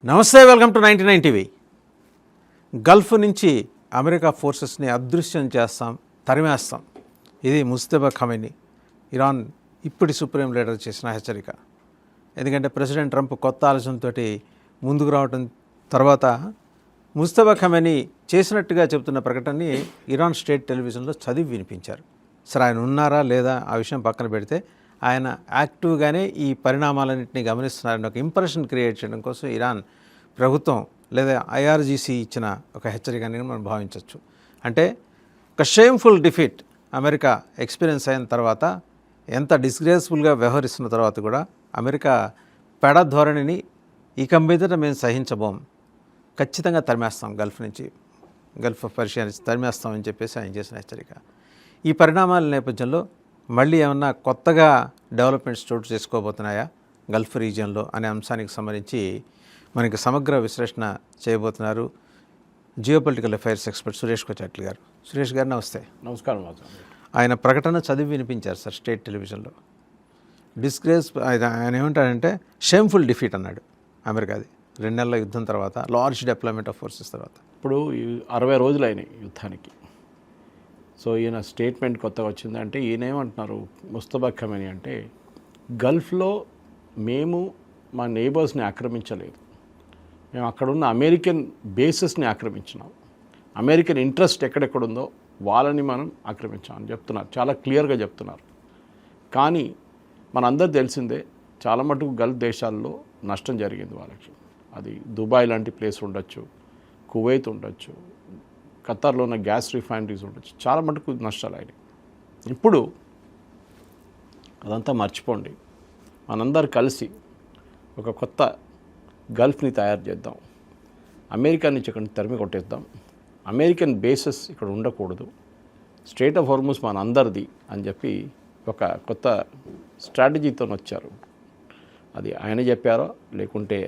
నమస్తే, welcome to 99 TV. Gulf నుంచి America ఫోర్సెస్ని అదృశ్యం చేస్తాం, తరిమేస్తాం. ఇది ముజ్తబా ఖమేనీ, ఇరాన్ ఇప్పటి సుప్రీం లీడర్ చేసిన హెచ్చరిక. ఎందుకంటే ప్రెసిడెంట్ ట్రంప్ కొత్త ఆలోచనతో ముందుకు రావడం తర్వాత ముజ్తబా ఖమేనీ చేసినట్టుగా చెబుతున్న ప్రకటనని ఇరాన్ స్టేట్ టెలివిజన్లో చదివి వినిపించారు. సరే, ఆయన ఉన్నారా లేదా ఆ విషయం పక్కన పెడితే ఆయన యాక్టివ్గానే ఈ పరిణామాలన్నింటినీ గమనిస్తున్నారని ఒక ఇంప్రెషన్ క్రియేట్ చేయడం కోసం ఇరాన్ ప్రభుత్వం లేదా ఐఆర్జీసీ ఇచ్చిన ఒక హెచ్చరికని మనం భావించవచ్చు. అంటే ఒక షేమ్ఫుల్ డిఫీట్ అమెరికా ఎక్స్పీరియన్స్ అయిన తర్వాత, ఎంత డిస్గ్రేస్ఫుల్గా వ్యవహరిస్తున్న తర్వాత కూడా అమెరికా పెడ ధోరణిని ఇక మీదట మేము సహించబోం, ఖచ్చితంగా తరిమేస్తాం, గల్ఫ్ పర్షియా నుంచి తరిమేస్తామని చెప్పేసి ఆయన చేసిన హెచ్చరిక. ఈ పరిణామాల నేపథ్యంలో మళ్ళీ ఏమన్నా కొత్తగా డెవలప్మెంట్స్ చోటు చేసుకోబోతున్నాయా గల్ఫ్ రీజియన్లో అనే అంశానికి సంబంధించి మనకి సమగ్ర విశ్లేషణ చేయబోతున్నారు జియోపొలిటికల్ అఫైర్స్ ఎక్స్పర్ట్ సురేష్ కొచాట్లి గారు. సురేష్ గారు నమస్తే. నమస్కారం. ఆయన ప్రకటన చదివి వినిపించారు సార్ స్టేట్ టెలివిజన్లో. డిస్గ్రేస్, ఆయన ఏమంటాడంటే షేమ్ఫుల్ డిఫీట్ అన్నాడు అమెరికాది 2 నెలల యుద్ధం తర్వాత, లార్జ్ డిప్లాయ్మెంట్ ఆఫ్ ఫోర్సెస్ తర్వాత. ఇప్పుడు 60 రోజులు అయినాయి యుద్ధానికి. సో ఈయన స్టేట్మెంట్ కొత్తగా వచ్చిందంటే ఈయన ఏమంటున్నారు, ముజ్తబా ఖమేనీ అంటే గల్ఫ్లో మేము మా నేబర్స్ని ఆక్రమించలేదు, మేము అక్కడున్న అమెరికన్ బేసెస్ని ఆక్రమించినాం, అమెరికన్ ఇంట్రెస్ట్ ఎక్కడెక్కడుందో వాళ్ళని మనం ఆక్రమించామని చెప్తున్నారు, చాలా క్లియర్గా చెప్తున్నారు. కానీ మనందరూ తెలిసిందే, చాలా మటుకు గల్ఫ్ దేశాల్లో నష్టం జరిగింది వాళ్ళకి. అది దుబాయ్ లాంటి ప్లేస్ ఉండొచ్చు, కువైత్ ఉండొచ్చు, ఖతార్లో ఉన్న గ్యాస్ రిఫైనరీస్ ఉండొచ్చు, చాలా మటుకు నష్టాలు అయినాయి. ఇప్పుడు అదంతా మర్చిపోండి, మనందరూ కలిసి ఒక కొత్త గల్ఫ్ని తయారు చేద్దాం, అమెరికా నుంచి ఇక్కడ తరిమి కొట్టేద్దాం, అమెరికన్ బేసెస్ ఇక్కడ ఉండకూడదు, స్ట్రైట్ ఆఫ్ హార్మూజ్ మన అందరిది అని చెప్పి ఒక కొత్త స్ట్రాటజీతో వచ్చారు. అది ఆయన చెప్పారో లేకుంటే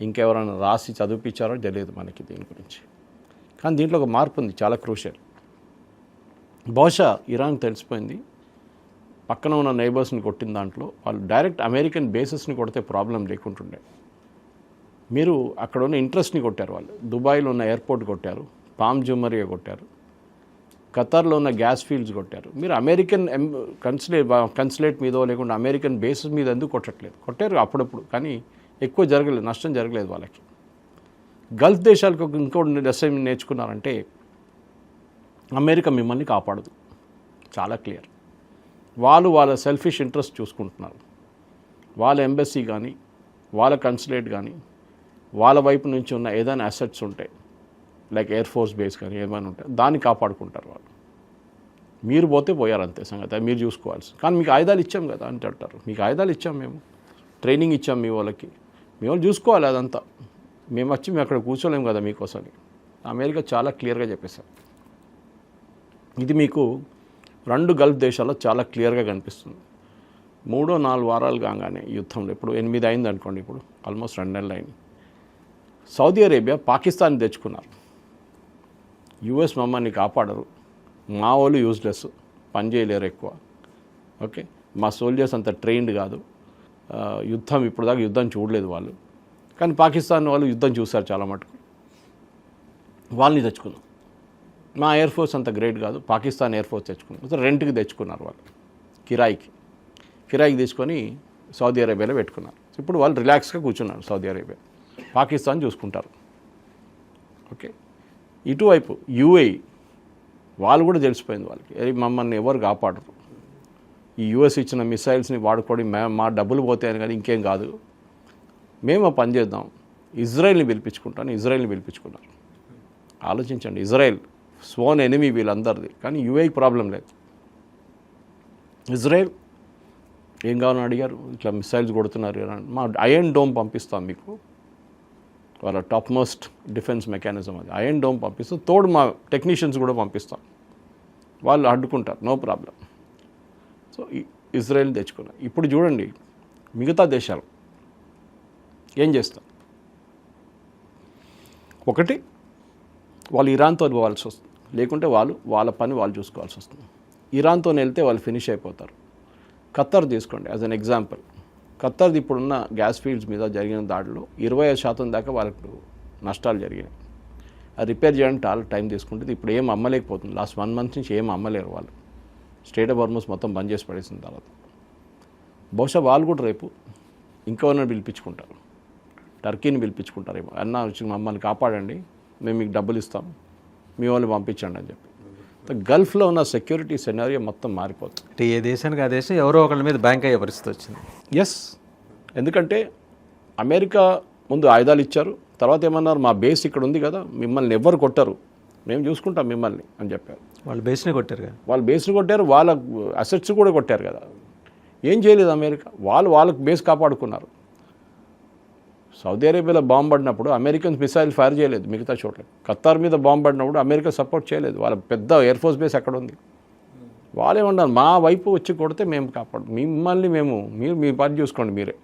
ఇంకెవరైనా రాసి చదివిపించారో తెలియదు మనకి దీని గురించి. కానీ దీంట్లో ఒక మార్పు ఉంది, చాలా క్రూషియల్. బహుశా ఇరాన్ తెలిసిపోయింది, పక్కన ఉన్న నైబర్స్ని కొట్టిన దాంట్లో వాళ్ళు డైరెక్ట్ అమెరికన్ బేసెస్ని కొడితే ప్రాబ్లం లేకుంటుండే. మీరు అక్కడ ఉన్న ఇంట్రెస్ట్ని కొట్టారు, వాళ్ళు దుబాయ్లో ఉన్న ఎయిర్పోర్ట్ కొట్టారు, పామ్ జుమరియా కొట్టారు, ఖతార్లో ఉన్న గ్యాస్ ఫీల్డ్స్ కొట్టారు. మీరు అమెరికన్ కన్సులేట్ మీదో లేకుండా అమెరికన్ బేసెస్ మీద ఎందుకు కొట్టట్లేదు? కొట్టారు అప్పుడప్పుడు, కానీ ఎక్కువ జరగలేదు, నష్టం జరగలేదు వాళ్ళకి. గల్ఫ్ దేశాలకు ఇంకో లెసన్ నేర్చుకున్నారంటే అమెరికా మిమ్మల్ని కాపాడదు, చాలా క్లియర్. వాళ్ళు వాళ్ళ సెల్ఫిష్ ఇంట్రెస్ట్ చూసుకుంటున్నారు. వాళ్ళ ఎంబసీ కానీ వాళ్ళ కన్సులేట్ కానీ వాళ్ళ వైపు నుంచి ఉన్న ఏదైనా అసెట్స్ ఉంటాయి, లైక్ ఎయిర్ ఫోర్స్ బేస్ కానీ ఏమైనా ఉంటాయి, దాన్ని కాపాడుకుంటారు వాళ్ళు. మీరు పోతే పోయారు అంతే సంగతి, మీరు చూసుకోవాల్సి. కానీ మీకు ఆయుధాలు ఇచ్చాం కదా అని అంటారు. మీకు ఆయుధాలు ఇచ్చాం, మేము ట్రైనింగ్ ఇచ్చాం మీ వాళ్ళకి, మీ వాళ్ళు చూసుకోవాలి అదంతా. మేము వచ్చి మేము అక్కడ కూర్చోలేము కదా మీకోసం. అమెరికా చాలా క్లియర్గా చెప్పేశారు. ఇది మీకు 2 గల్ఫ్ దేశాల్లో చాలా క్లియర్గా కనిపిస్తుంది. 3-4 వారాలు కాగానే యుద్ధంలో, ఇప్పుడు 8 అయింది అనుకోండి, ఇప్పుడు ఆల్మోస్ట్ 2 నెలలు అయింది. సౌదీ అరేబియా పాకిస్తాన్ తెచ్చుకున్నారు. యుఎస్ మమ్మల్ని కాపాడరు, మా వాళ్ళు యూజ్లెస్, పని చేయలేరు ఎక్కువ, ఓకే, మా సోల్జర్స్ అంత ట్రైన్డ్ కాదు, యుద్ధం ఇప్పుడు దాకా యుద్ధం చూడలేదు వాళ్ళు. కానీ పాకిస్తాన్ వాళ్ళు యుద్ధం చూశారు చాలా మటుకు, వాళ్ళని తెచ్చుకున్నాం. మా ఎయిర్ ఫోర్స్ అంత గ్రేట్ కాదు, పాకిస్తాన్ ఎయిర్ ఫోర్స్ తెచ్చుకున్నాం. రెంట్కి తెచ్చుకున్నారు వాళ్ళు, కిరాయికి తీసుకొని సౌదీ అరేబియాలో పెట్టుకున్నారు. ఇప్పుడు వాళ్ళు రిలాక్స్గా కూర్చున్నారు సౌదీ అరేబియా, పాకిస్తాన్ చూసుకుంటారు, ఓకే. ఇటువైపు యూఏఈ వాళ్ళు కూడా తెలిసిపోయింది వాళ్ళకి, మమ్మల్ని ఎవరు కాపాడరు, ఈ యూఎస్ ఇచ్చిన మిసైల్స్ని వాడుకోవడం మా డబ్బులు పోతాయని కానీ ఇంకేం కాదు, మేము పని చేద్దాం, ఇజ్రాయెల్ని పిలిపించుకున్నారు. ఆలోచించండి, ఇజ్రాయెల్ స్వోన్ ఎనిమీ వీళ్ళందరిది, కానీ యూఏఈకి ప్రాబ్లం లేదు. ఇజ్రాయెల్ ఏం కావాలని అడిగారు, ఇట్లా మిసైల్స్ కొడుతున్నారు, మా ఐరన్ డోమ్ పంపిస్తాం మీకు, వాళ్ళ టాప్ మోస్ట్ డిఫెన్స్ మెకానిజం అది, ఐరన్ డోమ్ పంపిస్తాం, తోడు మా టెక్నీషియన్స్ కూడా పంపిస్తాం, వాళ్ళు అడ్డుకుంటారు, నో ప్రాబ్లం. సో ఇజ్రాయెల్ తెచ్చుకున్నారు. ఇప్పుడు చూడండి మిగతా దేశాలు ఏం చేస్తారు. ఒకటి, వాళ్ళు ఇరాన్తో పోవాల్సి వస్తుంది, లేకుంటే వాళ్ళ పని వాళ్ళు చూసుకోవాల్సి వస్తుంది. ఇరాన్తో వెళ్తే వాళ్ళు ఫినిష్ అయిపోతారు. ఖతార్ తీసుకోండి యాజ్ అన్ ఎగ్జాంపుల్. ఖత్తర్ది ఇప్పుడున్న గ్యాస్ ఫీల్డ్స్ మీద జరిగిన దాడిలో 25% దాకా వాళ్ళకు నష్టాలు జరిగినాయి. అది రిపేర్ చేయడానికి చాలా టైం తీసుకుంటుంది. ఇప్పుడు ఏం అమ్మలేకపోతుంది. లాస్ట్ 1 మంత్ నుంచి ఏం అమ్మలేరు వాళ్ళు. స్టేట్ ఆఫ్ హార్మస్ మొత్తం బంద్ చేసి పడేసిన తర్వాత బహుశా వాళ్ళు కూడా రేపు ఇంకెవరిని పిలిపించుకుంటారు, టర్కీని పిలిపించుకుంటారేమో. అన్న వచ్చి మమ్మల్ని కాపాడండి, మేము మీకు డబ్బులు ఇస్తాం, మీ వాళ్ళు పంపించండి అని చెప్పి. గల్ఫ్లో ఉన్న సెక్యూరిటీ సెనారియో మొత్తం మారిపోతుంది. అంటే ఏ దేశానికి ఆ దేశం ఎవరో ఒకళ్ళ మీద బ్యాంక్ అయ్యే పరిస్థితి వచ్చింది. ఎస్, ఎందుకంటే అమెరికా ముందు ఆయుధాలు ఇచ్చారు, తర్వాత ఏమన్నారు, మా బేస్ ఇక్కడ ఉంది కదా, మిమ్మల్ని ఎవ్వరు కొట్టరు, మేము చూసుకుంటాం మిమ్మల్ని అని చెప్పారు. వాళ్ళు బేస్ని కొట్టారు కదా, వాళ్ళు బేస్ని కొట్టారు, వాళ్ళ అసెట్స్ కూడా కొట్టారు కదా. ఏం చేయలేదు అమెరికా, వాళ్ళకు బేస్ కాపాడుకున్నారు. సౌదీ అరేబియాలో బాంబు పడినప్పుడు అమెరికన్స్ మిసైల్ ఫైర్ చేయలేదు మిగతా చోట్ల. ఖతార్ మీద బాంబు పడినప్పుడు అమెరికా సపోర్ట్ చేయలేదు. వాళ్ళ పెద్ద ఎయిర్ ఫోర్స్ బేస్ అక్కడ ఉంది. వాళ్ళేమన్నారు, మా వైపు వచ్చి కొడితే మేము కాపాడు, మిమ్మల్ని మీరు మీ పని చూసుకోండి మీరే.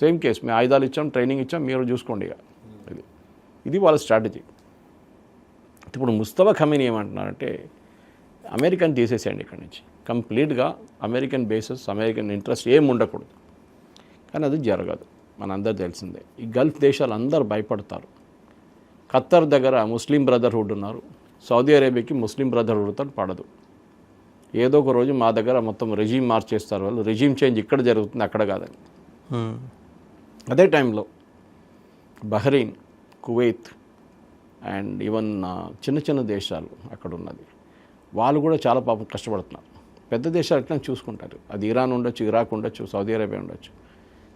సేమ్ కేసు, మేము ఆయుధాలు ఇచ్చాం, ట్రైనింగ్ ఇచ్చాం, మీరు చూసుకోండి ఇక. ఇది వాళ్ళ స్ట్రాటజీ. ఇప్పుడు ముస్తఫా ఖమీనీ ఏమంటున్నారంటే అమెరికన్ తీసేసేయండి ఇక్కడి నుంచి, కంప్లీట్గా అమెరికన్ బేసెస్, అమెరికన్ ఇంట్రెస్ట్ ఏం ఉండకూడదు. కానీ అది జరగదు, మనందరూ తెలిసిందే. ఈ గల్ఫ్ దేశాలు అందరూ భయపడతారు. ఖత్తర్ దగ్గర ముస్లిం బ్రదర్హుడ్ ఉన్నారు, సౌదీ అరేబియాకి ముస్లిం బ్రదర్హుడ్తో పడదు. ఏదో ఒక రోజు మా దగ్గర మొత్తం రెజీమ్ మార్చేస్తారు వాళ్ళు, రెజీమ్ చేంజ్ ఇక్కడ జరుగుతుంది అక్కడ కాదని. అదే టైంలో బహ్రెయిన్, కువైత్ అండ్ ఈవెన్ చిన్న చిన్న దేశాలు అక్కడ ఉన్నది, వాళ్ళు కూడా చాలా పాపం కష్టపడుతున్నారు. పెద్ద దేశాలు ఎట్లా చూసుకుంటారు, అది ఇరాన్ ఉండొచ్చు, ఇరాక్ ఉండొచ్చు, సౌదీ అరేబియా ఉండొచ్చు.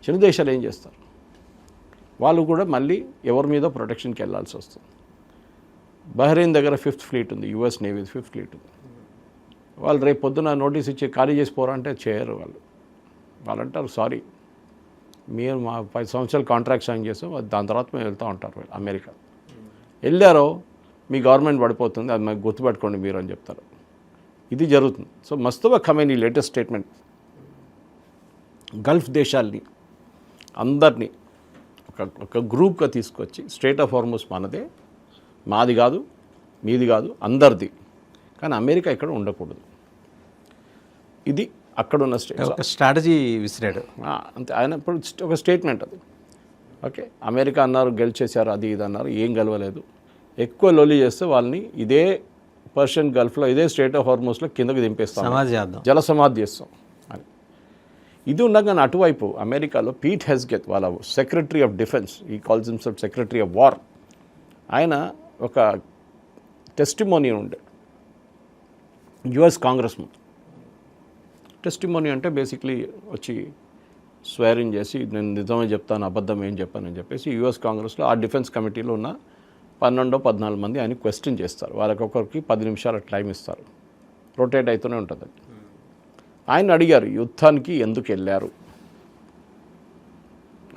చిన్న దేశాలు ఏం చేస్తారు, వాళ్ళు కూడా మళ్ళీ ఎవరి మీద ప్రొటెక్షన్కి వెళ్ళాల్సి వస్తుంది. బహ్రెయిన్ దగ్గర 5th ఫ్లీట్ ఉంది, యుఎస్ నేవీ 5th ఫ్లీట్ ఉంది. వాళ్ళు రేపు పొద్దున నోటీస్ ఇచ్చి ఖాళీ చేసిపోరా అంటే చేయరు వాళ్ళు. వాళ్ళు అంటారు, సారీ మీరు మా 10 సంవత్సరాలు కాంట్రాక్ట్ సైన్ చేస్తాం, దాని తర్వాత మేము వెళ్తూ ఉంటారు. అమెరికా వెళ్ళారో మీ గవర్నమెంట్ పడిపోతుంది, అది మాకు గుర్తుపెట్టుకోండి మీరు అని చెప్తారు. ఇది జరుగుతుంది. So Mustafa Khamenei latest statement Gulf దేశాల్ని అందరినీ ఒక గ్రూప్గా తీసుకొచ్చి స్ట్రెయిట్ ఆఫ్ హార్మస్ మనదే, మాది కాదు, మీది కాదు, అందరిది, కానీ అమెరికా ఇక్కడ ఉండకూడదు. ఇది అక్కడున్న స్ట్రాటజీ విసిరాడు అంతే. ఆయన ఇప్పుడు ఒక స్టేట్మెంట్ అది. ఓకే, అమెరికా అన్నారు గెలిచేశారు, అది ఇది అన్నారు, ఏం గెలవలేదు. ఎక్కువ లొల్లి చేస్తే వాళ్ళని ఇదే పర్షియన్ గల్ఫ్లో, ఇదే స్ట్రెయిట్ ఆఫ్ హార్మస్లో కిందకి దింపేస్తాం, జల సమాధి చేస్తాం అని. ఇది ఉండగానే అటువైపు అమెరికాలో పీట్ హెస్గెత్, వాళ్ళ సెక్రటరీ ఆఫ్ డిఫెన్స్, ఈ calls himself secretary of war, ఆయన ఒక టెస్టిమోనీ ఉండే యుఎస్ కాంగ్రెస్ ముందు. టెస్టిమోనీ అంటే బేసిక్లీ వచ్చి స్వేరింగ్ చేసి నేను నిజమే చెప్తాను, అబద్ధం ఏం చెప్పానని చెప్పేసి యుఎస్ కాంగ్రెస్లో ఆ డిఫెన్స్ కమిటీలో ఉన్న 12-14 మంది ఆయన క్వశ్చన్ చేస్తారు. వాళ్ళకొకరికి 10 నిమిషాల టైం ఇస్తారు, రొటేట్ అవుతూనే ఉంటుంది. ఆయన అడిగారు, యుద్ధానికి ఎందుకు వెళ్ళారు?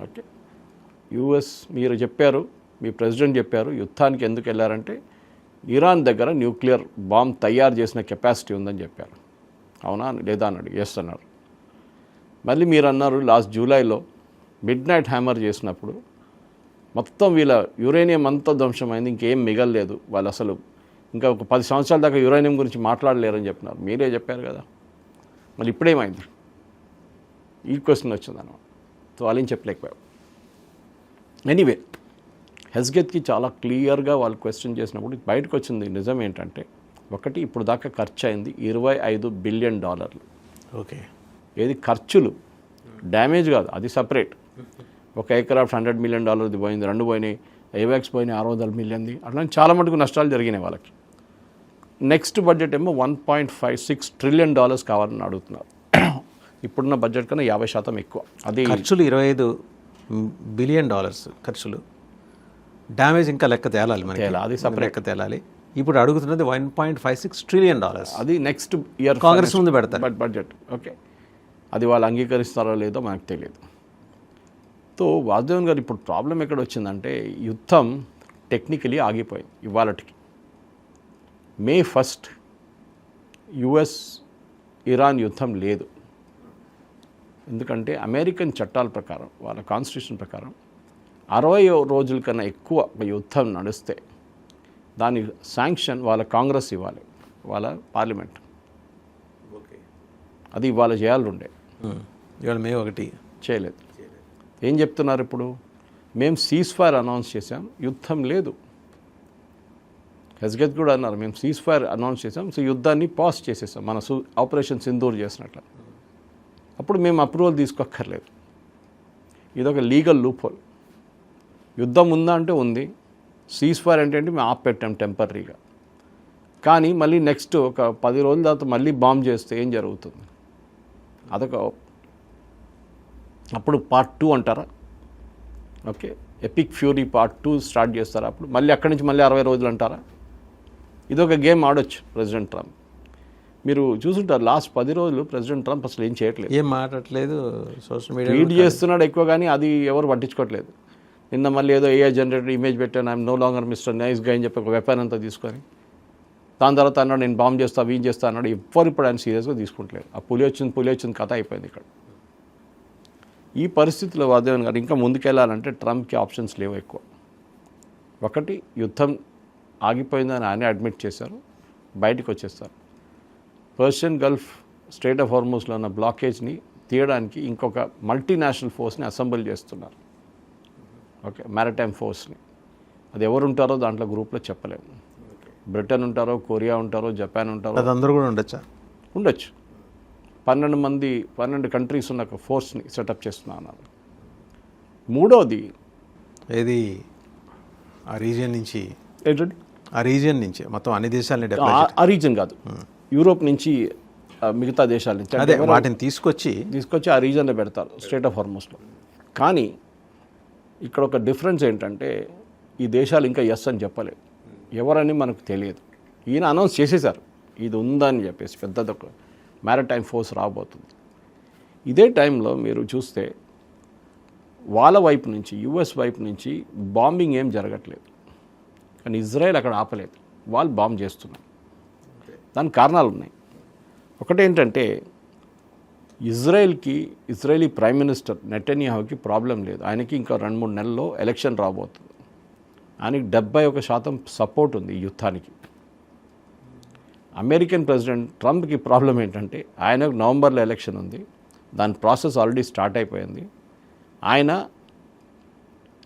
ఓకే, యుఎస్ మీరు చెప్పారు, మీ ప్రెసిడెంట్ చెప్పారు యుద్ధానికి ఎందుకు వెళ్ళారంటే ఇరాన్ దగ్గర న్యూక్లియర్ బాంబ్ తయారు చేసిన కెపాసిటీ ఉందని చెప్పారు. అవునా లేదా అన్నాడు. ఎస్ అన్నారు. మళ్ళీ మీరు అన్నారు లాస్ట్ జూలైలో మిడ్నైట్ హ్యామర్ చేసినప్పుడు మొత్తం వీళ్ళ యురేనియం అంతా ధ్వంసమైంది, ఇంకేం మిగలలేదు, వాళ్ళు అసలు ఇంకా ఒక 10 సంవత్సరాల దాకా యురేనియం గురించి మాట్లాడలేరని చెప్పినారు. మీరే చెప్పారు కదా, మళ్ళీ ఇప్పుడేమైంది? ఈ క్వశ్చన్ వచ్చిందన్నమాట. సో వాళ్ళు ఏం చెప్పలేకపోయారు. ఎనీవే, హెస్గెత్కి చాలా క్లియర్గా వాళ్ళు క్వశ్చన్ చేసినప్పుడు బయటకు వచ్చింది నిజం ఏంటంటే, ఒకటి ఇప్పుడు దాకా ఖర్చు అయింది $25 బిలియన్. ఓకే, ఏది ఖర్చులు, డ్యామేజ్ కాదు, అది సపరేట్. ఒక ఎయిర్క్రాఫ్ట్ $100 మిలియన్ పోయింది, 2 పోయినాయి, ఏవాక్స్ పోయినాయి $600 మిలియన్ది, అట్లా చాలా మటుకు నష్టాలు జరిగినాయి వాళ్ళకి. నెక్స్ట్ బడ్జెట్ ఏమో $1.56 ట్రిలియన్ కావాలని అడుగుతున్నారు. ఇప్పుడున్న బడ్జెట్ కన్నా 50% ఎక్కువ. అది ఖర్చులు $25 బిలియన్ ఖర్చులు, డ్యామేజ్ ఇంకా లెక్క తేలాలి మనకి, అది సపరేట్ లెక్క తేలాలి. ఇప్పుడు అడుగుతున్నది $1.56 ట్రిలియన్. అది నెక్స్ట్ ఇయర్ కాంగ్రెస్ ముందు పెడతారు బడ్జెట్. ఓకే, అది వాళ్ళు అంగీకరిస్తారో లేదో మనకు తెలియదు. సో వాసుదేవన్ గారు, ఇప్పుడు ప్రాబ్లం ఎక్కడ వచ్చిందంటే యుద్ధం టెక్నికలీ ఆగిపోయింది. ఇవాళకి May 1 యుఎస్ ఇరాన్ యుద్ధం లేదు. ఎందుకంటే అమెరికన్ చట్టాల ప్రకారం, వాళ్ళ కాన్స్టిట్యూషన్ ప్రకారం 60 రోజుల కన్నా ఎక్కువ యుద్ధం నడిస్తే దాని శాంక్షన్ వాళ్ళ కాంగ్రెస్ ఇవ్వాలి, వాళ్ళ పార్లమెంట్. అది ఇవాళ చేయాలి ఉండే. ఇవాళ May 1 చేయలేదు. ఏం చెప్తున్నారు ఇప్పుడు? మేము సీజ్ ఫైర్ అనౌన్స్ చేసాం, యుద్ధం లేదు. హెజ్గత్ కూడా అన్నారు, మేము సీజ్ ఫైర్ అనౌన్స్ చేసాం, సో యుద్ధాన్ని పాజ్ చేసేసాం, మన ఆపరేషన్ సింధూర్ చేసినట్లు. అప్పుడు మేము అప్రూవల్ తీసుకోక్కర్లేదు. ఇదొక లీగల్ లూప్ హోల్. యుద్ధం ఉందా అంటే ఉంది, సీజ్ ఫైర్ అంటే మేము ఆపెట్టాం టెంపరీగా. కానీ మళ్ళీ నెక్స్ట్ ఒక 10 రోజుల తర్వాత మళ్ళీ బాంబ్ చేస్తే ఏం జరుగుతుంది? అదొక అప్పుడు పార్ట్ 2 అంటారా? Okay, epic fury part 2 start చేస్తారా? అప్పుడు మళ్ళీ అక్కడి నుంచి మళ్ళీ 60 రోజులు అంటారా? ఇదొక గేమ్ ఆడొచ్చు ప్రెసిడెంట్ ట్రంప్. మీరు చూసుంటారు లాస్ట్ 10 రోజులు ప్రెసిడెంట్ ట్రంప్ అసలు ఏం చేయట్లేదు, ఏం మాట్లాడట్లేదు, సోషల్ మీడియా ట్వీట్ చేస్తున్నాడు ఎక్కువ, కానీ అది ఎవరు పట్టించుకోవట్లేదు. నిన్న మళ్ళీ ఏదో AI జనరేటర్ ఇమేజ్ పెట్టాను, I'm no longer Mister nice గా అని చెప్పి ఒక వెపన్ అంతా తీసుకొని దాని తర్వాత అన్నాడు నేను బాంబ్ చేస్తా వీం చేస్తా అన్నాడు. ఎవ్వరు ఇప్పుడు ఆయన సీరియస్గా తీసుకుంటలేదు. ఆ పులి వచ్చింది కథ అయిపోయింది ఇక్కడ. ఈ పరిస్థితిలో వాదేవన్ గారు ఇంకా ముందుకెళ్ళాలంటే ట్రంప్కి ఆప్షన్స్ లేవు ఎక్కువ. ఒకటి, యుద్ధం ఆగిపోయిందని ఆయన అడ్మిట్ చేశారు, బయటకు వచ్చేస్తారు. పర్షియన్ గల్ఫ్, స్ట్రైట్ ఆఫ్ హార్మూజ్లో ఉన్న బ్లాకేజ్ని తీయడానికి ఇంకొక మల్టీనేషనల్ ఫోర్స్ని అసెంబుల్ చేస్తున్నారు. ఓకే, మ్యారిటైమ్ ఫోర్స్ని. అది ఎవరు ఉంటారో దాంట్లో గ్రూప్లో చెప్పలేము. బ్రిటన్ ఉంటారో, కొరియా ఉంటారో, జపాన్ ఉంటారో, అది అందరూ కూడా ఉండొచ్చు. 12 కంట్రీస్ ఉన్న ఒక ఫోర్స్ని సెటప్ చేస్తున్నారు. మూడోది ఏది ఆ రీజియన్ నుంచి, ఏంటంటే ఆ రీజియన్ నుంచి మొత్తం అన్ని దేశాలని ఆ రీజన్ కాదు, యూరోప్ నుంచి మిగతా దేశాల నుంచి అదే వాటిని తీసుకొచ్చి ఆ రీజన్లో పెడతారు స్ట్రైట్ ఆఫ్ హార్మూజ్లో. కానీ ఇక్కడ ఒక డిఫరెన్స్ ఏంటంటే ఈ దేశాలు ఇంకా ఎస్ అని చెప్పలేదు, ఎవరని మనకు తెలియదు. ఈయన అనౌన్స్ చేసేశారు ఇది ఉందని చెప్పేసి, పెద్దదొక మ్యారిటైమ్ ఫోర్స్ రాబోతుంది. ఇదే టైంలో మీరు చూస్తే వాళ్ళ వైపు నుంచి, యుఎస్ వైపు నుంచి బాంబింగ్ ఏం జరగట్లేదు, కానీ ఇజ్రాయెల్ అక్కడ ఆపలేదు, వాళ్ళు బాంబ్ చేస్తున్నారు. దానికి కారణాలు ఉన్నాయి. ఒకటేంటంటే ఇజ్రాయెలీ ప్రైమ్ మినిస్టర్ నెటన్యాహుకి ప్రాబ్లం లేదు, ఆయనకి ఇంకా 2-3 నెలల్లో ఎలక్షన్ రాబోతుంది. ఆయనకి 71% సపోర్ట్ ఉంది ఈ యుద్ధానికి. అమెరికన్ ప్రెసిడెంట్ ట్రంప్కి ప్రాబ్లం ఏంటంటే ఆయనకు నవంబర్లో ఎలక్షన్ ఉంది, దాని ప్రాసెస్ ఆల్రెడీ స్టార్ట్ అయిపోయింది. ఆయన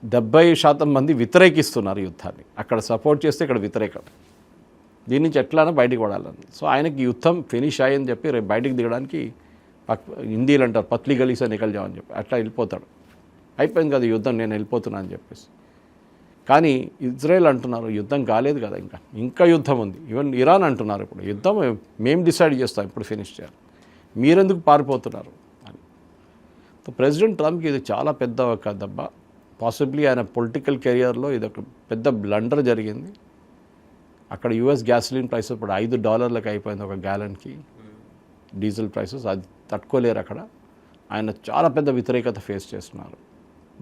70% మంది వ్యతిరేకిస్తున్నారు యుద్ధాన్ని. అక్కడ సపోర్ట్ చేస్తే ఇక్కడ వ్యతిరేకం. దీని నుంచి ఎట్లానో బయటికి పడాలని. సో ఆయనకి యుద్ధం ఫినిష్ అయ్యని చెప్పి రేపు బయటికి దిగడానికి హిందీలు అంటారు పత్లి గలీసా నికల్ జావని చెప్పి అట్లా వెళ్ళిపోతాడు. అయిపోయింది కదా యుద్ధం, నేను వెళ్ళిపోతున్నా అని చెప్పేసి. కానీ ఇజ్రాయెల్ అంటున్నారు యుద్ధం కాలేదు కదా, ఇంకా యుద్ధం ఉంది. ఈవెన్ ఇరాన్ అంటున్నారు ఇప్పుడు యుద్ధం మేము డిసైడ్ చేస్తాం ఇప్పుడు ఫినిష్ చేయాలి, మీరెందుకు పారిపోతున్నారు అని. సో ప్రెసిడెంట్ ట్రంప్కి ఇది చాలా పెద్ద ఒక దెబ్బ. పాసిబ్లీ ఆయన పొలిటికల్ కెరియర్లో ఇది ఒక పెద్ద బ్లండర్ జరిగింది. అక్కడ యుఎస్ గ్యాసోలిన్ ప్రైసెస్ ఇప్పుడు $5 అయిపోయింది ఒక గ్యాలన్కి, డీజిల్ ప్రైసెస్. అది తట్టుకోలేరు అక్కడ. ఆయన చాలా పెద్ద వ్యతిరేకత ఫేస్ చేస్తున్నారు.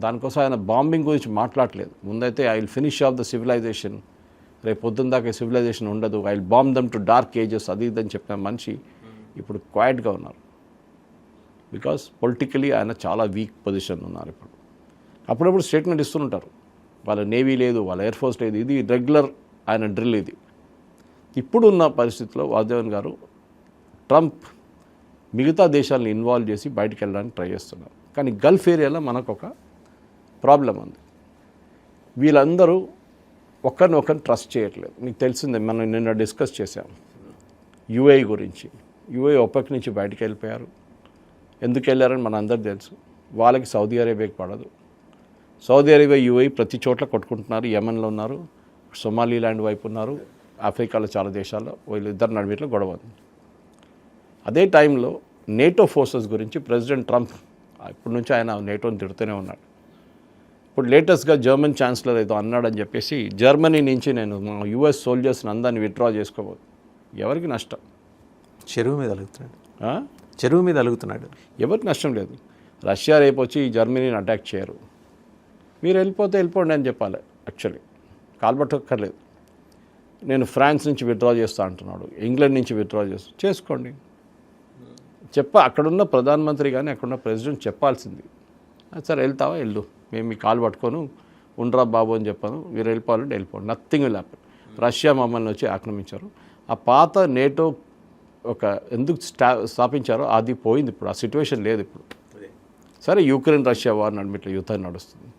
దానికోసం ఆయన బాంబింగ్ గురించి మాట్లాడలేదు. ముందైతే I will finish off the civilisation, రేపు పొద్దున్న దాకా సివిలైజేషన్ ఉండదు, I will bomb them to dark ages, అది ఇదని చెప్పిన మనిషి ఇప్పుడు క్వైట్గా ఉన్నారు. బికాస్ పొలిటికలీ ఆయన చాలా వీక్ పొజిషన్ ఉన్నారు ఇప్పుడు. అప్పుడప్పుడు స్టేట్మెంట్ ఇస్తుంటారు, వాళ్ళ నేవీ లేదు, వాళ్ళ ఎయిర్ ఫోర్స్ లేదు, ఇది రెగ్యులర్ ఆయన డ్రిల్ ఇది. ఇప్పుడున్న పరిస్థితిలో వాదేవన్ గారు ట్రంప్ మిగతా దేశాలను ఇన్వాల్వ్ చేసి బయటికి వెళ్ళడానికి ట్రై చేస్తున్నారు. కానీ గల్ఫ్ ఏరియాలో మనకు ఒక ప్రాబ్లం ఉంది. వీళ్ళందరూ ఒకరినొకరిని ట్రస్ట్ చేయట్లేదు. మీకు తెలిసిందే, మనం నిన్న డిస్కస్ చేసాం యుఏఈ గురించి. యుఏఈ ఒపెక్ నుంచి బయటికి వెళ్ళిపోయారు. ఎందుకు వెళ్ళారని మన అందరికీ తెలుసు. వాళ్ళకి సౌదీ అరేబియాకి పడదు. సౌదీ అరేబియా యుఏఈ ప్రతి చోట్ల కొట్టుకుంటున్నారు. యెమెన్లో ఉన్నారు, సొమాలీలాండ్ వైపు ఉన్నారు, ఆఫ్రికాలో చాలా దేశాల్లో వీళ్ళిద్దరు నడిమిట్లో గొడవ ఉంది. అదే టైంలో నేటో ఫోర్సెస్ గురించి ప్రెసిడెంట్ ట్రంప్ ఇప్పటి నుంచి ఆయన నేటోని తిడుతూనే ఉన్నాడు. ఇప్పుడు లేటెస్ట్గా జర్మన్ ఛాన్సలర్ ఏదో అన్నాడని చెప్పేసి జర్మనీ నుంచి నేను మా యుఎస్ సోల్జర్స్ని అందరినీ విత్డ్రా చేసుకోబోదు. ఎవరికి నష్టం? చెరువు మీద అలుగుతున్నాడు. ఎవరికి నష్టం లేదు. రష్యా రేపు వచ్చి జర్మనీని అటాక్ చేయరు, మీరు వెళ్ళిపోండి అని చెప్పాలి. యాక్చువల్లీ కాల్పట్టక్కర్లేదు. నేను ఫ్రాన్స్ నుంచి విత్డ్రా చేస్తా అంటున్నాడు, ఇంగ్లాండ్ నుంచి విత్డ్రా చేసుకోండి. అక్కడున్న ప్రధానమంత్రి కానీ అక్కడున్న ప్రెసిడెంట్ చెప్పాల్సింది, సరే వెళ్తావా వెళ్ళు, మేము మీ కాలు పట్టుకోను, ఉండరా బాబు అని చెప్పాను, మీరు వెళ్ళిపోవాలంటే వెళ్ళిపోండి, నథింగ్ విల్ హ్యాపెన్. రష్యా మమ్మల్ని వచ్చి ఆక్రమించారు. ఆ పాత నేటో ఒక ఎందుకు స్థాపించారో అది పోయింది. ఇప్పుడు ఆ సిచ్యువేషన్ లేదు. ఇప్పుడు సరే యుక్రెయిన్ రష్యా వార్ నడిమిట్ల యుద్ధం నడుస్తుంది.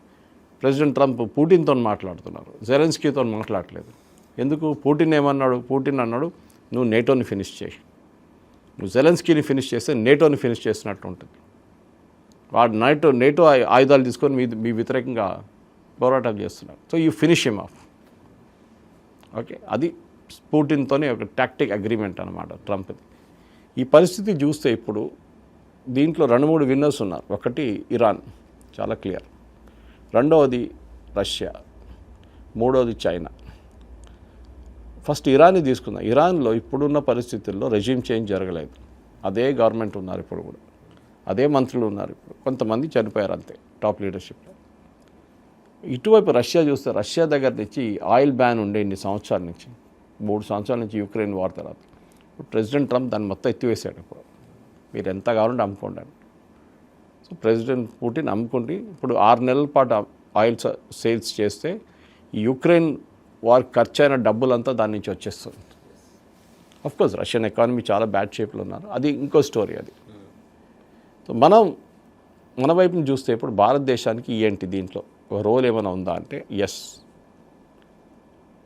ప్రెసిడెంట్ ట్రంప్ పుటిన్తో మాట్లాడుతున్నారు, జెలెన్స్కీతో మాట్లాడలేదు. ఎందుకు? పుటిన్ ఏమన్నాడు? పుటిన్ అన్నాడు, నువ్వు నేటోని ఫినిష్ చేయి, నువ్వు జెలెన్స్కీని ఫినిష్ చేస్తే నేటోని ఫినిష్ చేసినట్టు ఉంటుంది. వాడు నేటో ఆయుధాలు తీసుకొని మీ వ్యతిరేకంగా పోరాటం చేస్తున్నారు. So you finish him of. Okay, అది పుటిన్తోనే ఒక టాక్టిక్ అగ్రిమెంట్ అనమాట ట్రంప్ది. ఈ పరిస్థితి చూస్తే ఇప్పుడు దీంట్లో 2-3 విన్నర్స్ ఉన్నారు. ఒకటి ఇరాన్, చాలా క్లియర్. రెండవది రష్యా, మూడవది చైనా. ఫస్ట్ ఇరాన్ని తీసుకుందాం. ఇరాన్లో ఇప్పుడున్న పరిస్థితుల్లో రెజ్యూమ్ చేంజ్ జరగలేదు, అదే గవర్నమెంట్ ఉన్నారు ఇప్పుడు కూడా, అదే మంత్రులు ఉన్నారు ఇప్పుడు. కొంతమంది చనిపోయారు అంతే టాప్ లీడర్షిప్లో. ఇటువైపు రష్యా చూస్తే, రష్యా దగ్గర నుంచి ఆయిల్ బ్యాన్ ఉండే ఇన్ని సంవత్సరాల నుంచి, 3 సంవత్సరాల నుంచి యుక్రెయిన్ వార్ తర్వాత ఇప్పుడు ప్రెసిడెంట్ ట్రంప్ దాన్ని మొత్తం ఎత్తివేశాడు. ఇప్పుడు మీరు ఎంత కావాలంటే అమ్ముకోండి. సో ప్రెసిడెంట్ పుటిన్ అమ్ముకుంటే ఇప్పుడు 6 నెలల పాటు ఆయిల్ సేల్స్ చేస్తే ఈ యుక్రెయిన్ వార్ ఖర్చు అయిన డబ్బులంతా దాని నుంచి వచ్చేస్తుంది. అఫ్కోర్స్ రష్యన్ ఎకానమీ చాలా బ్యాడ్ షేప్లో ఉన్నారు, అది ఇంకో స్టోరీ అది. సో మన వైపుని చూస్తే ఇప్పుడు భారతదేశానికి ఏంటి దీంట్లో ఒక రోల్ ఏమైనా ఉందా అంటే ఎస్.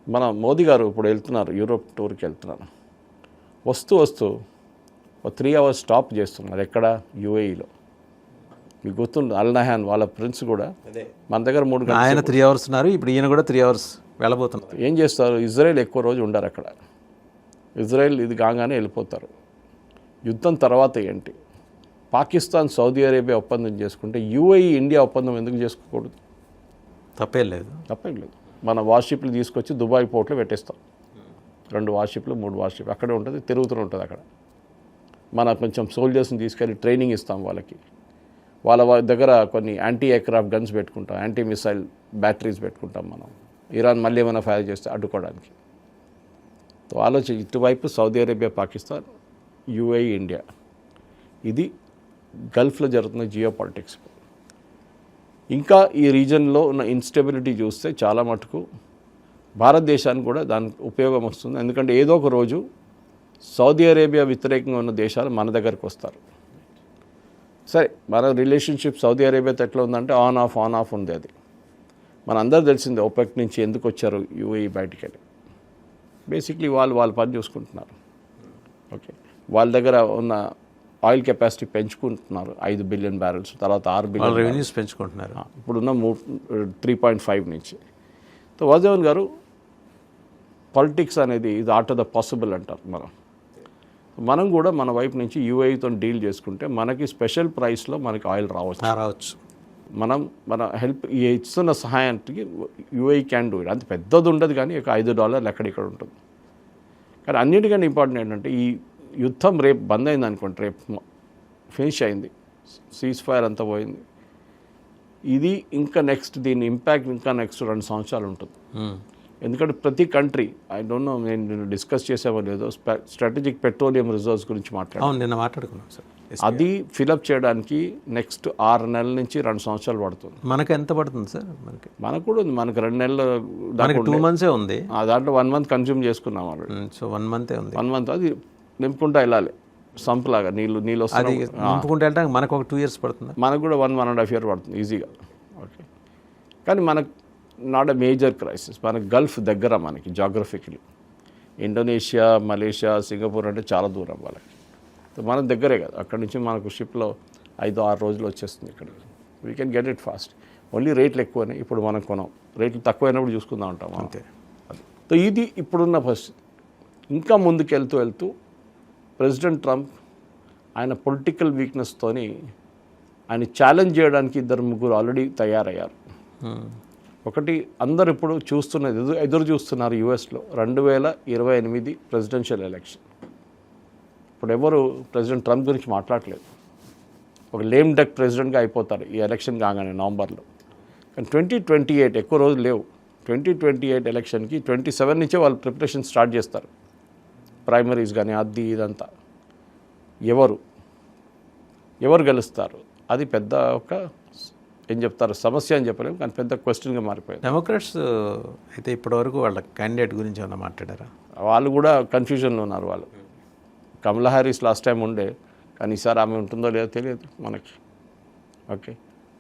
మన మోదీ గారు ఇప్పుడు వెళ్తున్నారు, యూరోప్ టూర్కి వెళ్తున్నారు. వస్తూ ఒక 3 hours స్టాప్ చేస్తున్నారు. ఎక్కడ? యుఏఈలో. మీకు గుర్తుంది, అల్ నహాన్ వాళ్ళ ప్రిన్స్ కూడా మన దగ్గర 3 గంటలు, ఆయన 3 hours ఉన్నారు, ఇప్పుడు ఈయన కూడా 3 hours వెళ్ళబోతున్నారు. ఏం చేస్తారు? ఇజ్రాయెల్ ఎక్కువ రోజు ఉండరు అక్కడ. ఇజ్రాయెల్ ఇది కాగానే వెళ్ళిపోతారు. యుద్ధం తర్వాత ఏంటి? పాకిస్తాన్ సౌదీ అరేబియా ఒప్పందం చేసుకుంటే యుఏఈ ఇండియా ఒప్పందం ఎందుకు చేసుకోకూడదు? తప్పేం లేదు. మన వార్షిప్లు తీసుకొచ్చి దుబాయ్ పోర్ట్లో పెట్టేస్తాం. 2 వార్షిప్లు 3 వార్షిప్ అక్కడే ఉంటుంది, తిరుగుతూ ఉంటుంది అక్కడ. మన కొంచెం సోల్జర్స్ని తీసుకెళ్ళి ట్రైనింగ్ ఇస్తాం వాళ్ళకి. వాళ్ళ దగ్గర కొన్ని యాంటీ ఎయిర్క్రాఫ్ట్ గన్స్ పెట్టుకుంటాం, యాంటీ మిసైల్ బ్యాటరీస్ పెట్టుకుంటాం మనం. ఇరాన్ మళ్ళీ ఏమైనా ఫైర్ చేస్తే అడ్డుకోవడానికి. సో ఆలోచన ఇటువైపు Saudi Arabia, Pakistan, UAE, India. ఇది గల్ఫ్లో జరుగుతున్న జియో పాలిటిక్స్. ఇంకా ఈ రీజన్లో ఉన్న ఇన్స్టెబిలిటీ చూస్తే చాలా మటుకు భారతదేశానికి కూడా దానికి ఉపయోగం వస్తుంది. ఎందుకంటే ఏదో ఒక రోజు సౌదీ అరేబియా వ్యతిరేకంగా ఉన్న దేశాలు మన దగ్గరకు వస్తారు. సరే, మన రిలేషన్షిప్ సౌదీ అరేబియాతో ఎట్లా ఉందంటే ఆన్ ఆఫ్ ఉంది. అది మన అందరూ తెలిసిందే. OPEC నుంచి ఎందుకు వచ్చారు యుఏఈ బయటికి వెళ్ళి? బేసిక్లీ వాళ్ళ పని చూసుకుంటున్నారు. ఓకే, వాళ్ళ దగ్గర ఉన్న ఆయిల్ కెపాసిటీ పెంచుకుంటున్నారు. 5 బిలియన్ బ్యారెల్స్, తర్వాత 6 బిలియన్ రెవెన్యూస్ పెంచుకుంటున్నారు. ఇప్పుడున్న 3.5 నుంచి. సో వాజేవన్ గారు, పాలిటిక్స్ అనేది ఇది ఆర్ట్ ఆఫ్ ద పాసిబుల్ అంటారు. మనం కూడా మన వైపు నుంచి యూఏఈతో డీల్ చేసుకుంటే మనకి స్పెషల్ ప్రైస్లో మనకి ఆయిల్ రావచ్చు. మన హెల్ప్ ఇస్తున్న సహాయానికి యూఏఈ క్యాన్ డూ ఇట్. అంత పెద్దది ఉండదు కానీ ఒక $5 ఎక్కడిక్కడ ఉంటుంది. కానీ అన్నిటికంటే ఇంపార్టెంట్ ఏంటంటే ఈ యుద్ధం రేపు బంద్ అయింది అనుకోండి, రేపు ఫినిష్ అయింది, సీజ్ ఫైర్ అంతా పోయింది. ఇది ఇంకా నెక్స్ట్ దీని ఇంపాక్ట్ ఇంకా నెక్స్ట్ 2 సంవత్సరాలు ఉంటుంది. ఎందుకంటే ప్రతి కంట్రీ, ఐ డోంట్ నో నేను డిస్కస్ చేసామో లేదో, స్ట్రాటజిక్ పెట్రోలియం రిజర్వ్స్ గురించి మాట్లాడుకున్నాం సార్. అది ఫిలప్ చేయడానికి నెక్స్ట్ 6 నెలల నుంచి 2 సంవత్సరాలు పడుతుంది. మనకు ఎంత పడుతుంది సార్? మనకు కూడా ఉంది. మనకు 2 నెలలు, 2 months ఉంది. దాంట్లో 1 month కన్జ్యూమ్ చేసుకున్నాం ఆల్రెడీ. సో 1 month ఉంది. 1 month అది నింపుకుంటా వెళ్ళాలి, సంపులాగా నీళ్ళు వస్తుంది. నింపుకుంటూ వెళ్ళడానికి మనకు ఒక 2 years పడుతుంది. మనకు కూడా 1.5 years పడుతుంది ఈజీగా. ఓకే, కానీ మనకు నాట్ ఎ మేజర్ క్రైసిస్. మనకు గల్ఫ్ దగ్గర, మనకి జాగ్రఫికలీ ఇండోనేషియా, మలేషియా, సింగపూర్ అంటే చాలా దూరం వాళ్ళకి. మన దగ్గరే కదా, అక్కడి నుంచి మనకు షిప్లో 5-6 రోజులు వచ్చేస్తుంది ఇక్కడ. We can get it fast. Only రేట్లు ఎక్కువనే. ఇప్పుడు మనం కొనం, రేట్లు తక్కువైనప్పుడు చూసుకుందాం అంటాం అంతే. సో ఇది ఇప్పుడున్న పరిస్థితి. ఇంకా ముందుకు వెళ్తూ ప్రెసిడెంట్ ట్రంప్ ఆయన పొలిటికల్ వీక్నెస్తోని ఆయన ఛాలెంజ్ చేయడానికి 2-3 ఆల్రెడీ తయారయ్యారు. ఒకటి, అందరు ఇప్పుడు చూస్తున్నది, ఎదురు చూస్తున్నారు యుఎస్లో 2028 ప్రెసిడెన్షియల్ ఎలక్షన్. ఇప్పుడు ఎవరు ప్రెసిడెంట్ ట్రంప్ గురించి మాట్లాడలేదు. ఒక లేమ్ డక్ ప్రెసిడెంట్గా అయిపోతారు ఈ ఎలక్షన్ కాగానే నవంబర్లో. కానీ 2028 ఎక్కువ రోజులు లేవు. 2028 ఎలక్షన్కి 27 నుంచే వాళ్ళు ప్రిపరేషన్ స్టార్ట్ చేస్తారు. ప్రైమరీస్ కానీ అది ఇదంతా. ఎవరు గెలుస్తారు అది పెద్ద ఒక ఏం చెప్తారు సమస్య అని చెప్పలేము, కానీ పెద్ద క్వశ్చన్గా మారిపోయింది. డెమోక్రాట్స్ అయితే ఇప్పటివరకు వాళ్ళ క్యాండిడేట్ గురించి ఏమన్నా మాట్లాడారా? వాళ్ళు కూడా కన్ఫ్యూజన్లో ఉన్నారు. వాళ్ళు కమలా హ్యారిస్ లాస్ట్ టైం ఉండే, కానీ ఈసారి ఆమె ఉంటుందో లేదో తెలియదు మనకి. ఓకే,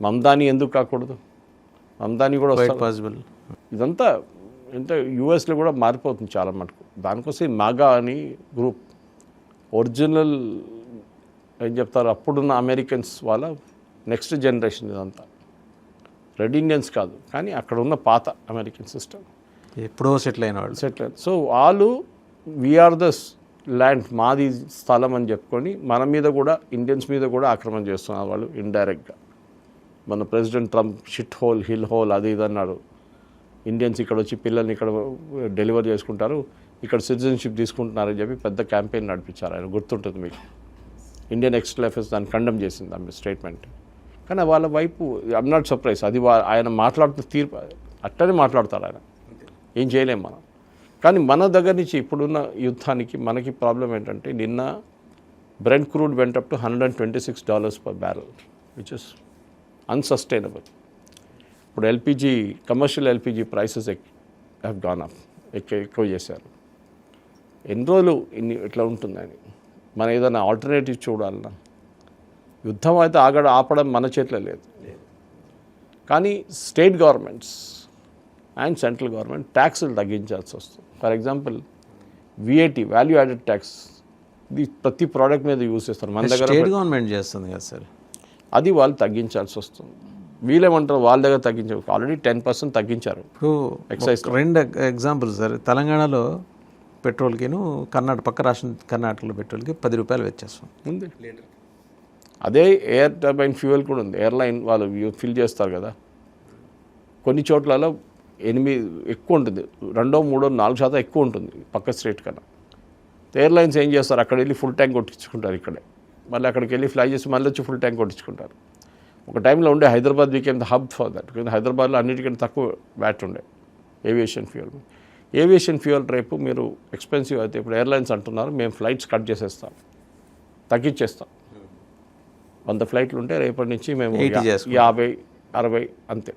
మమ్దాని ఎందుకు కాకూడదు? మమ్దాని కూడా వస్తారు. పాసిబుల్. ఇదంతా అంటే యూఎస్లో కూడా మారిపోతుంది చాలా మటుకు. దానికోసం మాగా అని గ్రూప్ ఒరిజినల్ ఏం చెప్తారు అప్పుడున్న అమెరికన్స్ వాళ్ళ నెక్స్ట్ జనరేషన్ ఇదంతా. రెడ్ ఇండియన్స్ కాదు, కానీ అక్కడ ఉన్న పాత అమెరికన్ సిస్టమ్ ఎప్పుడో సెటిల్ అయిన వాళ్ళు. సెటిల్. సో వాళ్ళు వీఆర్ ద ల్యాండ్, మాది స్థలం అని చెప్పుకొని మన మీద కూడా ఇండియన్స్ మీద కూడా ఆక్రమణ చేస్తున్నారు వాళ్ళు ఇండైరెక్ట్గా. మన president Trump shit whole, hill whole అది ఇది అన్నాడు. ఇండియన్స్ ఇక్కడ వచ్చి పిల్లల్ని ఇక్కడ డెలివర్ చేసుకుంటారు, ఇక్కడ సిటిజన్షిప్ తీసుకుంటున్నారని చెప్పి పెద్ద క్యాంపెయిన్ నడిపించారు ఆయన, గుర్తుంటుంది మీకు. ఇండియన్ ఎక్స్టర్నల్ అఫేర్స్ దాన్ని కండెమ్ చేసింది ఆమె స్టేట్మెంట్. కానీ వాళ్ళ వైపు ఐఎమ్ నాట్ సర్ప్రైజ్, అది ఆయన మాట్లాడుతున్న తీర్పు అట్టనే మాట్లాడతారు ఆయన, ఏం చేయలేం మనం. కానీ మన దగ్గర నుంచి ఇప్పుడున్న యుద్ధానికి మనకి ప్రాబ్లం ఏంటంటే నిన్న Brent crude went up to $126 per barrel, which is unsustainable. ఇప్పుడు LPG, commercial LPG prices have gone up, ఎక్కువ చేశారు. ఎన్ని రోజులు ఇట్లా ఉంటుందని మనం ఏదైనా ఆల్టర్నేటివ్ చూడాలన్నా. యుద్ధం అయితే ఆపడం మన చేతిలో లేదు. కానీ state governments and central government ట్యాక్సులు తగ్గించాల్సి వస్తుంది. For example VAT, value added tax, ఇది ప్రతి ప్రోడక్ట్ మీద యూజ్ చేస్తారు మన దగ్గర. స్టేట్ గవర్నమెంట్ చేస్తుంది కదా సార్, అది వాళ్ళు తగ్గించాల్సి వస్తుంది. వీళ్ళేమంటారు వాళ్ళ దగ్గర తగ్గించారు, ఆల్రెడీ 10% తగ్గించారు ఎక్సైజ్. రెండు ఎగ్జాంపుల్స్ సార్. తెలంగాణలో పెట్రోల్కిను పక్క రాష్ట్రం కర్ణాటకలో పెట్రోల్కి ₹10 వ్యత్యాసం ఉంది. అదే ఎయిర్ టర్బైన్ ఫ్యూయల్ కూడా ఉంది. ఎయిర్లైన్ వాళ్ళు ఫిల్ చేస్తారు కదా, కొన్ని చోట్లలో 8 ఎక్కువ ఉంటుంది, 2, 3, 4% ఎక్కువ ఉంటుంది పక్క స్టేట్ కన్నా. ఎయిర్లైన్స్ ఏం చేస్తారు, అక్కడ వెళ్ళి ఫుల్ ట్యాంక్ కొట్టించుకుంటారు ఇక్కడే, మళ్ళీ అక్కడికి వెళ్ళి ఫ్లై చేసి మళ్ళీ వచ్చి ఫుల్ ట్యాంక్ కొట్టించుకుంటారు. ఒక టైంలో ఉండే Hyderabad became the hub for that. హైదరాబాద్లో అన్నిటికంటే తక్కువ వ్యాట్ ఉండే ఏవియేషన్ ఫ్యూయల్. ఏవియేషన్ ఫ్యూయల్ రేపు మీరు ఎక్స్పెన్సివ్ అయితే ఇప్పుడు ఎయిర్లైన్స్ అంటున్నారు మేము ఫ్లైట్స్ కట్ చేసేస్తాం, తగ్గించేస్తాం. 100 ఫ్లైట్లు ఉంటే రేపటి నుంచి మేము 50, 60 అంతే.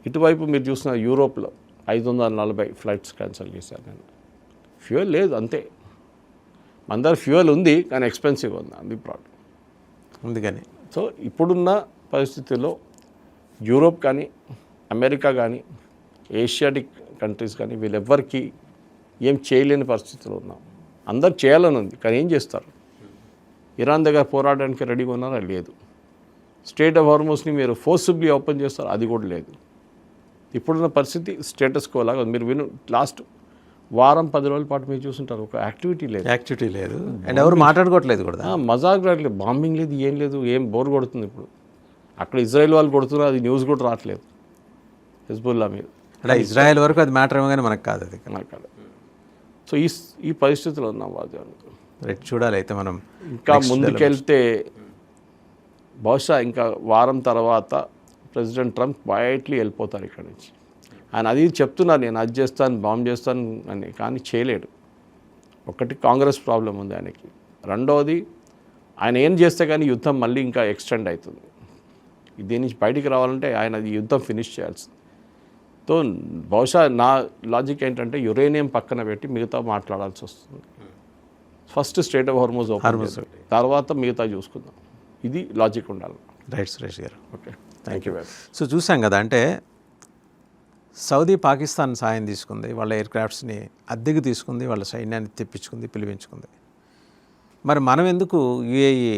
ఇటువైపు మీరు చూసిన యూరోప్లో 540 ఫ్లైట్స్ క్యాన్సిల్ చేశారు. నేను ఫ్యూయల్ లేదు అంతే. మన దగ్గర ఫ్యూయల్ ఉంది కానీ ఎక్స్పెన్సివ్ ఉంది, అది ప్రాబ్లం. అందుకని సో ఇప్పుడున్న పరిస్థితుల్లో యూరోప్ కానీ అమెరికా కానీ ఏషియాటిక్ కంట్రీస్ కానీ వీళ్ళెవ్వరికి ఏం చేయలేని పరిస్థితుల్లో ఉన్నాం. అందరు చేయాలని ఉంది కానీ ఏం చేస్తారు? ఇరాన్ దగ్గర పోరాడడానికి రెడీగా ఉన్నారా? లేదు. స్టేట్ ఆఫ్ హార్మోస్ని మీరు ఫోర్సిబ్లీ ఓపెన్ చేస్తారు, అది కూడా లేదు. ఇప్పుడున్న పరిస్థితి స్టేటస్ కో లాగా మీరు లాస్ట్ వారం 10 రోజుల పాటు మీరు చూస్తుంటారు, ఒక యాక్టివిటీ లేదు. అండ్ ఎవరు మాట్లాడుకోవట్లేదు కూడా, మజాక్ రావట్లేదు, బాంబింగ్ లేదు, ఏం లేదు, ఏం బోర్ కొడుతుంది. ఇప్పుడు అక్కడ ఇజ్రాయెల్ వాళ్ళు కొడుతున్నారు, అది న్యూస్ కూడా రావట్లేదు హిజ్బుల్లా మీద. అంటే ఇజ్రాయెల్ వరకు అది మ్యాటర్ ఏమో కానీ మనకు కాదు, అది కాదు. సో ఈ పరిస్థితిలో ఉన్నాం వాద్యాలు. చూడాలి అయితే మనం ఇంకా ముందుకెళ్తే బహుశా ఇంకా వారం తర్వాత ప్రెసిడెంట్ ట్రంప్ క్వైట్లీ వెళ్ళిపోతారు ఇక్కడి నుంచి. ఆయన అది చెప్తున్నారు, నేను అది చేస్తాను, బాంబ్ చేస్తాను అని, కానీ చేయలేడు. ఒకటి కాంగ్రెస్ ప్రాబ్లం ఉంది ఆయనకి, రెండవది ఆయన ఏం చేస్తే కానీ యుద్ధం మళ్ళీ ఇంకా ఎక్స్టెండ్ అవుతుంది. దీని నుంచి బయటికి రావాలంటే ఆయన ఈ యుద్ధం ఫినిష్ చేయాల్సింది. సో బహుశా నా లాజిక్ ఏంటంటే యురేనియం పక్కన పెట్టి మిగతా మాట్లాడాల్సి వస్తుంది. First state of Hormuz open చేస్తాం, తర్వాత మిగతా చూసుకుందాం. ఇది లాజిక్ ఉండాలి. రైట్ సురేష్ గారు, ఓకే, థ్యాంక్ యూ. సో చూసాం కదా, అంటే సౌదీ పాకిస్తాన్ సాయం తీసుకుంది, వాళ్ళ ఎయిర్ క్రాఫ్ట్స్ని అద్దెకు తీసుకుంది, వాళ్ళ సైన్యాన్ని తెప్పించుకుంది, పిలిపించుకుంది. మరి మనం ఎందుకు యుఏఈ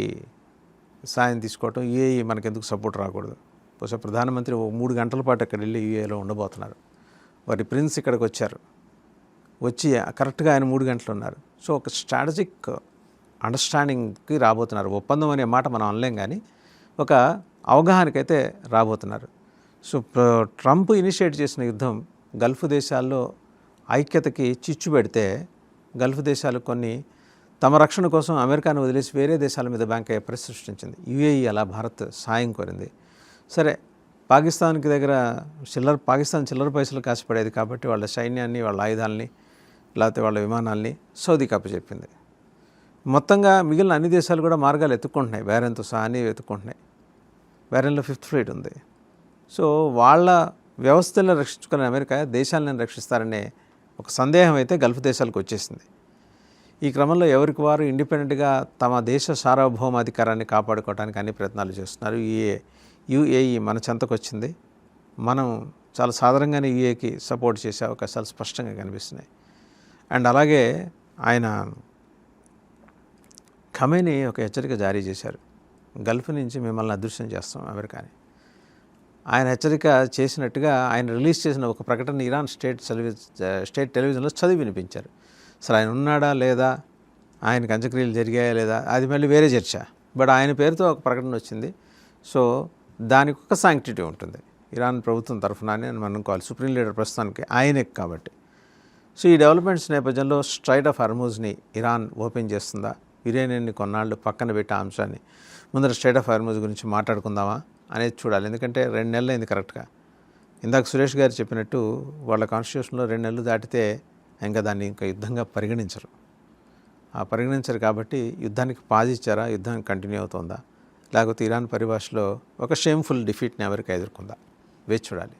సాయం తీసుకోవటం, యుఏఈ మనకెందుకు సపోర్ట్ రాకూడదు? బహుశా ప్రధానమంత్రి 3 గంటల పాటు అక్కడ వెళ్ళి యుఏఈలో ఉండబోతున్నారు. వారి ప్రిన్స్ ఇక్కడికి వచ్చి కరెక్ట్గా ఆయన 3 గంటలు ఉన్నారు. సో ఒక స్ట్రాటజిక్ అండర్స్టాండింగ్కి రాబోతున్నారు. ఒప్పందం అనే మాట మనం అనలేం, కానీ ఒక అవగాహనకైతే రాబోతున్నారు. సో ట్రంప్ ఇనిషియేట్ చేసిన యుద్ధం గల్ఫ్ దేశాల్లో ఐక్యతకి చిచ్చు పెడితే, గల్ఫ్ దేశాలు కొన్ని తమ రక్షణ కోసం అమెరికాను వదిలేసి వేరే దేశాల మీద బ్యాంక్ అయ్యే పరిస్థితి సృష్టించింది. యుఏఈ అలా భారత్ సాయం కోరింది. సరే, పాకిస్తాన్కి దగ్గర పాకిస్తాన్ చిల్లర పైసలు కాసిపడేది కాబట్టి వాళ్ళ సైన్యాన్ని, వాళ్ళ ఆయుధాలని, లేకపోతే వాళ్ళ విమానాల్ని సౌదీకి అప్పచెప్పింది. మొత్తంగా మిగిలిన అన్ని దేశాలు కూడా మార్గాలు ఎత్తుక్కుంటున్నాయి, బహ్రెయిన్తో సహా అన్నీ ఎత్తుక్కుంటున్నాయి. బహ్రెయిన్లో 5th ఫ్లీట్ ఉంది. సో వాళ్ళ వ్యవస్థలను రక్షించుకునే అమెరికా దేశాలను రక్షిస్తారనే ఒక సందేహం అయితే గల్ఫ్ దేశాలకు వచ్చేసింది. ఈ క్రమంలో ఎవరికి వారు ఇండిపెండెంట్గా తమ దేశ సార్వభౌమాధికారాన్ని కాపాడుకోవడానికి అన్ని ప్రయత్నాలు చేస్తున్నారు. యుఏఈ మన చెంతకు వచ్చింది. మనం చాలా సాధారణంగానే యుఏకి సపోర్ట్ చేసే అవకాశాలు స్పష్టంగా కనిపిస్తున్నాయి. అండ్ అలాగే ఆయన ఖమేనీ ఒక హెచ్చరిక జారీ చేశారు. గల్ఫ్ నుంచి మిమ్మల్ని అదృశ్యం చేస్తాం అమెరికాని. ఆయన హెచ్చరిక చేసినట్టుగా ఆయన రిలీజ్ చేసిన ఒక ప్రకటన ఇరాన్ స్టేట్ టెలివిజన్లో చదివి వినిపించారు. అసలు ఆయన ఉన్నాడా లేదా, ఆయనకు అంత్యక్రియలు జరిగాయా లేదా, అది మళ్ళీ వేరే చర్చ. బట్ ఆయన పేరుతో ఒక ప్రకటన వచ్చింది. సో దానికి ఒక శాంక్టిటీ ఉంటుంది ఇరాన్ ప్రభుత్వం తరఫున అని మనం అనుకోవాలి. సుప్రీం లీడర్ ప్రస్తుతానికి ఆయనే కాబట్టి. సో ఈ డెవలప్మెంట్స్ నేపథ్యంలో స్ట్రైట్ ఆఫ్ హార్మూజ్ని ఇరాన్ ఓపెన్ చేస్తుందా, యురేనియన్ని కొన్నాళ్ళు పక్కన పెట్టే అంశాన్ని ముందర స్ట్రైట్ ఆఫ్ హార్మూజ్ గురించి మాట్లాడుకుందామా అనేది చూడాలి. ఎందుకంటే 2 నెలలు అయింది కరెక్ట్గా. ఇందాక సురేష్ గారు చెప్పినట్టు వాళ్ళ కాన్స్టిట్యూషన్లో 2 నెలలు దాటితే ఇంకా దాన్ని ఇంకా యుద్ధంగా పరిగణించరు. పరిగణించరు కాబట్టి యుద్ధానికి పాజ్ ఇచ్చారా, యుద్ధం కంటిన్యూ అవుతుందా, లేకపోతే ఇరాన్ పరిభాషలో ఒక షేమ్ఫుల్ డిఫీట్ని అమెరికా ఎదుర్కొందా, వేచి చూడాలి.